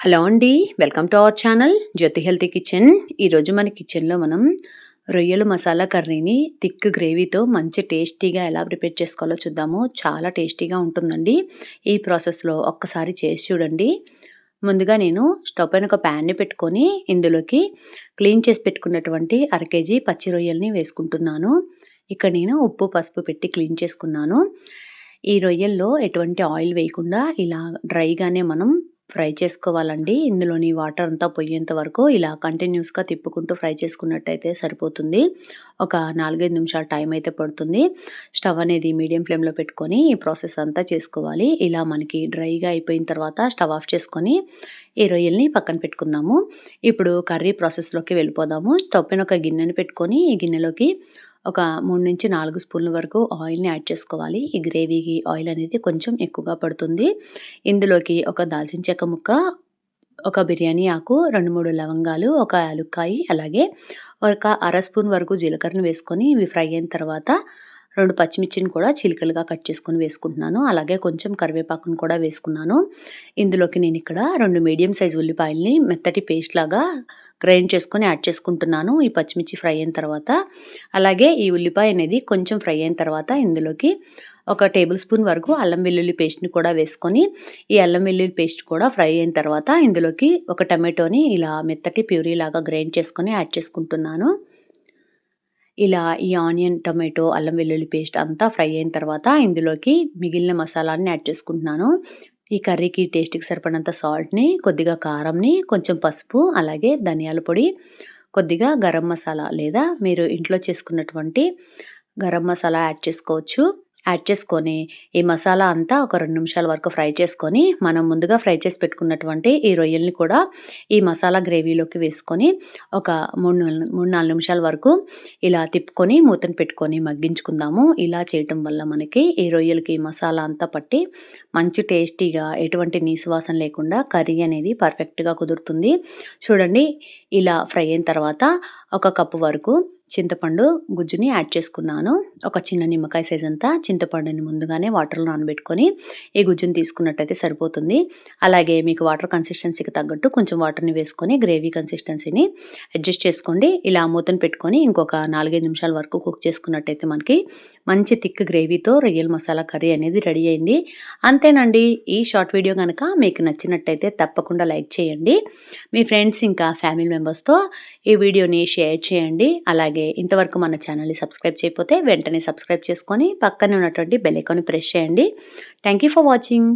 Hello అండి. Welcome to our channel Jyothi healthy kitchen. ఈరోజు మన కిచెన్లో మనం రొయ్యల మసాలా కర్రీని థిక్ గ్రేవీతో మంచి టేస్టీగా ఎలా ప్రిపేర్ చేసుకోవాలో చూద్దాము. చాలా టేస్టీగా ఉంటుందండి. ఈ ప్రాసెస్లో ఒక్కసారి చేసి చూడండి. ముందుగా నేను స్టవ్ పైన ఒక ప్యాన్ని పెట్టుకొని ఇందులోకి క్లీన్ చేసి పెట్టుకున్నటువంటి కేజీ పచ్చి రొయ్యల్ని వేసుకుంటున్నాను. ఇక్కడ నేను ఉప్పు పసుపు పెట్టి క్లీన్ చేసుకున్నాను. ఈ రొయ్యల్లో ఎటువంటి ఆయిల్ వేయకుండా ఇలా డ్రైగానే మనం ఫ్రై చేసుకోవాలండి. ఇందులోని వాటర్ అంతా పోయేంత వరకు ఇలా కంటిన్యూస్‌గా తిప్పుకుంటూ ఫ్రై చేసుకున్నట్టయితే సరిపోతుంది. ఒక 4, 5 నిమిషాలు టైం అయితే పడుతుంది. స్టవ్ అనేది మీడియం ఫ్లేమ్‌లో పెట్టుకొని ఈ ప్రాసెస్ అంతా చేసుకోవాలి. ఇలా మనకి డ్రైగా అయిపోయిన తర్వాత స్టవ్ ఆఫ్ చేసుకొని ఈ రొయ్యల్ని పక్కన పెట్టుకుందాము. ఇప్పుడు కర్రీ ప్రాసెస్‌లోకి వెళ్ళిపోదాము. స్టవ్ పైన ఒక గిన్నెని పెట్టుకొని ఈ గిన్నెలోకి ఒక 3-4 స్పూన్ల వరకు ఆయిల్‌ని యాడ్ చేసుకోవాలి. ఈ గ్రేవీకి ఆయిల్ అనేది కొంచెం ఎక్కువగా పడుతుంది. ఇందులోకి ఒక దాల్చిన చెక్క ముక్క, ఒక బిర్యానీ ఆకు, 2, 3 లవంగాలు, ఒక యాలుక్కాయి, అలాగే ఒక అర స్పూన్ వరకు జీలకర్రను వేసుకొని ఇవి ఫ్రై అయిన తర్వాత 2 పచ్చిమిర్చిని కూడా చీలికలుగా కట్ చేసుకొని వేసుకుంటున్నాను. అలాగే కొంచెం కరివేపాకును కూడా వేసుకున్నాను. ఇందులోకి నేను ఇక్కడ 2 మీడియం సైజ్ ఉల్లిపాయల్ని మెత్తటి పేస్ట్ లాగా గ్రైండ్ చేసుకొని యాడ్ చేసుకుంటున్నాను. ఈ పచ్చిమిర్చి ఫ్రై అయిన తర్వాత అలాగే ఈ ఉల్లిపాయ అనేది కొంచెం ఫ్రై అయిన తర్వాత ఇందులోకి ఒక టేబుల్ స్పూన్ వరకు అల్లం వెల్లుల్లి పేస్ట్‌ని కూడా వేసుకొని ఈ అల్లం వెల్లుల్లి పేస్ట్ కూడా ఫ్రై అయిన తర్వాత ఇందులోకి ఒక టమాటోని ఇలా మెత్తటి ప్యూరీ లాగా గ్రైండ్ చేసుకొని యాడ్ చేసుకుంటున్నాను. ఇలా ఈ ఆనియన్, టొమాటో, అల్లం వెల్లుల్లి పేస్ట్ అంతా ఫ్రై అయిన తర్వాత ఇందులోకి మిగిలిన మసాలాని యాడ్ చేసుకుంటున్నాను. ఈ కర్రీకి టేస్ట్‌కి సరిపడినంత సాల్ట్‌ని, కొద్దిగా కారంని, కొంచెం పసుపు, అలాగే ధనియాల పొడి, కొద్దిగా గరం మసాలా లేదా మీరు ఇంట్లో చేసుకున్నటువంటి గరం మసాలా యాడ్ చేసుకోవచ్చు. యాడ్ చేసుకొని ఈ మసాలా అంతా ఒక 2 నిమిషాల వరకు ఫ్రై చేసుకొని మనం ముందుగా ఫ్రై చేసి పెట్టుకున్నటువంటి ఈ రొయ్యల్ని కూడా ఈ మసాలా గ్రేవీలోకి వేసుకొని ఒక 3-4 నిమిషాల వరకు ఇలా తిప్పుకొని మూతను పెట్టుకొని మగ్గించుకుందాము. ఇలా చేయటం వల్ల మనకి ఈ రొయ్యలకి మసాలా అంతా పట్టి మంచి టేస్టీగా ఎటువంటి నీసు వాసన లేకుండా కర్రీ అనేది పర్ఫెక్ట్‌గా కుదురుతుంది. చూడండి ఇలా ఫ్రై అయిన తర్వాత ఒక కప్పు వరకు చింతపండు గుజ్జుని యాడ్ చేసుకున్నాను. ఒక చిన్న నిమ్మకాయ సైజ్ అంతా చింతపండుని ముందుగానే వాటర్‌లో నానబెట్టుకొని ఈ గుజ్జుని తీసుకున్నట్టయితే సరిపోతుంది. అలాగే మీకు వాటర్ కన్సిస్టెన్సీకి తగ్గట్టు కొంచెం వాటర్‌ని వేసుకొని గ్రేవీ కన్సిస్టెన్సీని అడ్జస్ట్ చేసుకోండి. ఇలా మూతను పెట్టుకొని ఇంకొక 4, 5 నిమిషాల వరకు కుక్ చేసుకున్నట్టయితే మనకి మంచి థిక్ గ్రేవీతో రొయ్యల మసాలా కర్రీ అనేది రెడీ అయింది. అంతేనండి. ఈ షార్ట్ వీడియో గనక మీకు నచ్చినట్టయితే తప్పకుండా లైక్ చేయండి. మీ ఫ్రెండ్స్ ఇంకా ఫ్యామిలీ మెంబర్స్‌తో ఈ వీడియోని షేర్ చేయండి. అలాగే ఇంతవరకు మన ఛానల్‌ని సబ్స్క్రైబ్ చేయకపోతే వెంటనే సబ్స్క్రైబ్ చేసుకొని పక్కనే ఉన్నటువంటి బెల్ ఐకాన్‌ని ప్రెస్ చేయండి. Thank you for watching.